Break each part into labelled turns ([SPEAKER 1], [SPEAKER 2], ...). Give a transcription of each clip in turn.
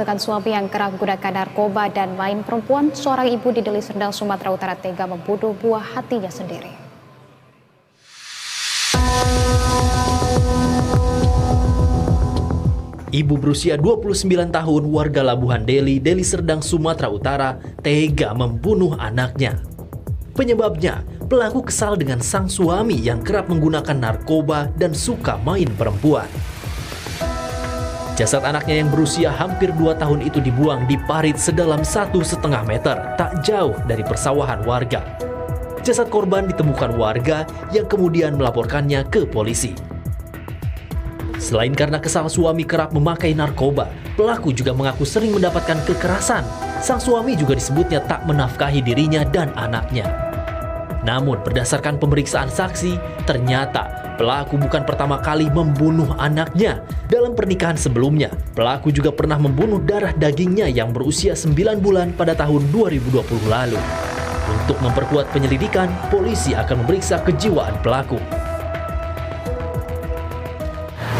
[SPEAKER 1] Dengan suami yang kerap menggunakan narkoba dan main perempuan, seorang ibu di Deli Serdang, Sumatera Utara tega membunuh buah hatinya sendiri.
[SPEAKER 2] Ibu berusia 29 tahun warga Labuhan Deli, Deli Serdang, Sumatera Utara tega membunuh anaknya. Penyebabnya, pelaku kesal dengan sang suami yang kerap menggunakan narkoba dan suka main perempuan. Jasad anaknya yang berusia hampir 2 tahun itu dibuang di parit sedalam 1,5 meter, tak jauh dari persawahan warga. Jasad korban ditemukan warga yang kemudian melaporkannya ke polisi. Selain karena kesal suami kerap memakai narkoba, pelaku juga mengaku sering mendapatkan kekerasan. Sang suami juga disebutnya tak menafkahi dirinya dan anaknya. Namun berdasarkan pemeriksaan saksi, ternyata pelaku bukan pertama kali membunuh anaknya. Dalam pernikahan sebelumnya, pelaku juga pernah membunuh darah dagingnya yang berusia 9 bulan pada tahun 2020 lalu. Untuk memperkuat penyelidikan, polisi akan memeriksa kejiwaan pelaku.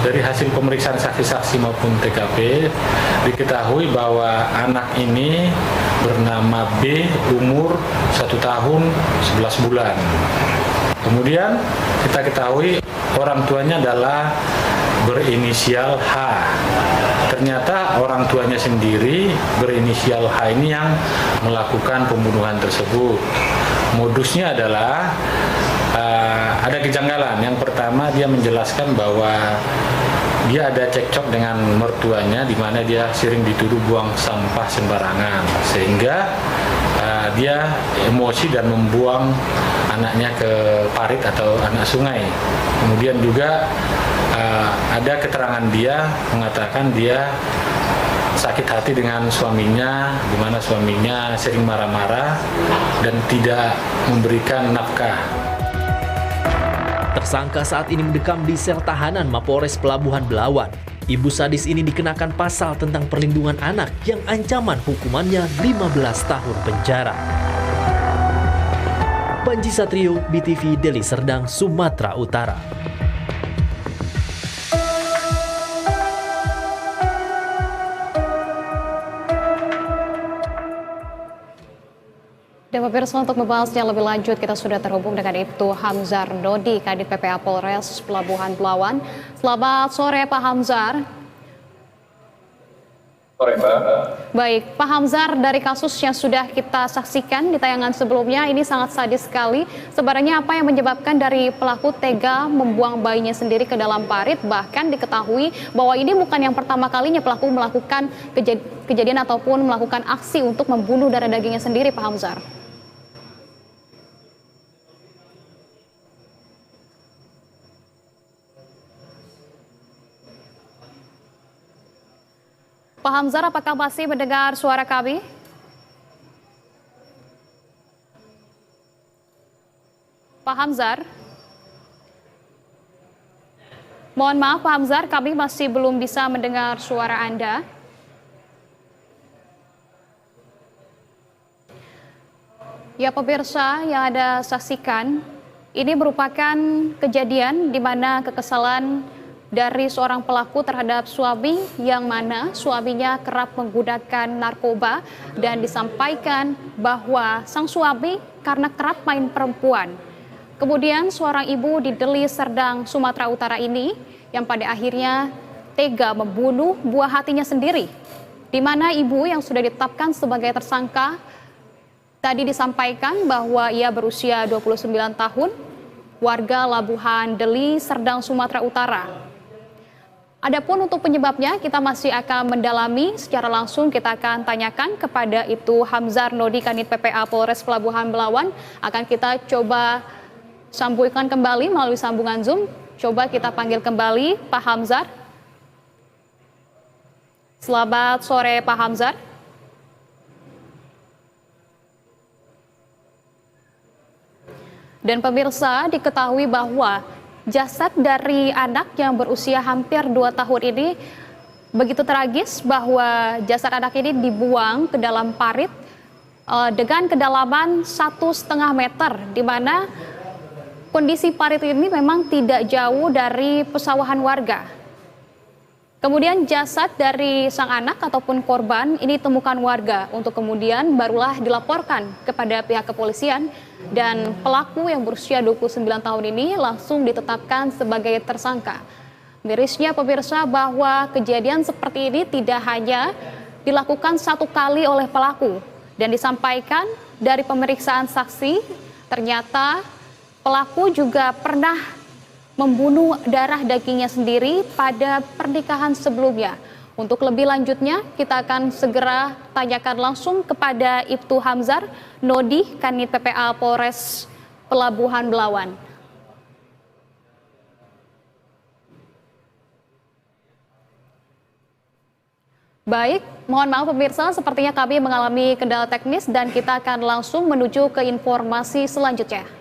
[SPEAKER 3] Dari hasil pemeriksaan saksi-saksi maupun TKP, diketahui bahwa anak ini bernama B, umur 1 tahun 11 bulan. Kemudian kita ketahui orang tuanya adalah berinisial H. Ternyata orang tuanya sendiri berinisial H ini yang melakukan pembunuhan tersebut. Modusnya adalah ada kejanggalan. Yang pertama, dia menjelaskan bahwa dia ada cekcok dengan mertuanya di mana dia sering dituduh buang sampah sembarangan, sehingga dia emosi dan membuang anaknya ke parit atau anak sungai. Kemudian juga ada keterangan dia mengatakan dia sakit hati dengan suaminya, di mana suaminya sering marah-marah dan tidak memberikan nafkah.
[SPEAKER 2] Tersangka saat ini mendekam di sel tahanan Mapolres Pelabuhan Belawan. Ibu sadis ini dikenakan pasal tentang perlindungan anak yang ancaman hukumannya 15 tahun penjara. Panji Satrio, BTV, Deli Serdang, Sumatera Utara.
[SPEAKER 1] Dan pemirsa, untuk membahasnya lebih lanjut, kita sudah terhubung dengan Ibtu Hamzar Nodi, Kadit PPA Polres Pelabuhan Belawan. Selamat sore, Pak Hamzar.
[SPEAKER 4] Sore, Pak.
[SPEAKER 1] Baik, Pak Hamzar, dari kasus yang sudah kita saksikan di tayangan sebelumnya, ini sangat sadis sekali. Sebenarnya apa yang menyebabkan dari pelaku tega membuang bayinya sendiri ke dalam parit? Bahkan diketahui bahwa ini bukan yang pertama kalinya pelaku melakukan kejadian ataupun melakukan aksi untuk membunuh darah dagingnya sendiri, Pak Hamzar. Pak Hamzar, apakah masih mendengar suara kami? Pak Hamzar? Mohon maaf Pak Hamzar, kami masih belum bisa mendengar suara Anda. Ya pemirsa yang Anda saksikan, ini merupakan kejadian di mana kekesalan dari seorang pelaku terhadap suami yang mana suaminya kerap menggunakan narkoba dan disampaikan bahwa sang suami karena kerap main perempuan. Kemudian seorang ibu di Deli Serdang, Sumatera Utara ini yang pada akhirnya tega membunuh buah hatinya sendiri, di mana ibu yang sudah ditetapkan sebagai tersangka tadi disampaikan bahwa ia berusia 29 tahun, warga Labuhan Deli Serdang, Sumatera Utara. Adapun untuk penyebabnya kita masih akan mendalami secara langsung, kita akan tanyakan kepada Ibtu Hamzar Nodi, Kanit PPA Polres Pelabuhan Belawan. Akan kita coba sambungkan kembali melalui sambungan Zoom. Coba kita panggil kembali Pak Hamzar. Selamat sore Pak Hamzar. Dan pemirsa, diketahui bahwa jasad dari anak yang berusia hampir 2 tahun ini begitu tragis, bahwa jasad anak ini dibuang ke dalam parit dengan kedalaman 1,5 meter, di mana kondisi parit ini memang tidak jauh dari pesawahan warga. Kemudian jasad dari sang anak ataupun korban ini ditemukan warga untuk kemudian barulah dilaporkan kepada pihak kepolisian dan pelaku yang berusia 29 tahun ini langsung ditetapkan sebagai tersangka. Mirisnya pemirsa bahwa kejadian seperti ini tidak hanya dilakukan satu kali oleh pelaku dan disampaikan dari pemeriksaan saksi ternyata pelaku juga pernah membunuh darah dagingnya sendiri pada pernikahan sebelumnya. Untuk lebih lanjutnya, kita akan segera tanyakan langsung kepada Ibtu Hamzar, Nodi, Kanit PPA Polres Pelabuhan Belawan. Baik, mohon maaf pemirsa, sepertinya kami mengalami kendala teknis dan kita akan langsung menuju ke informasi selanjutnya.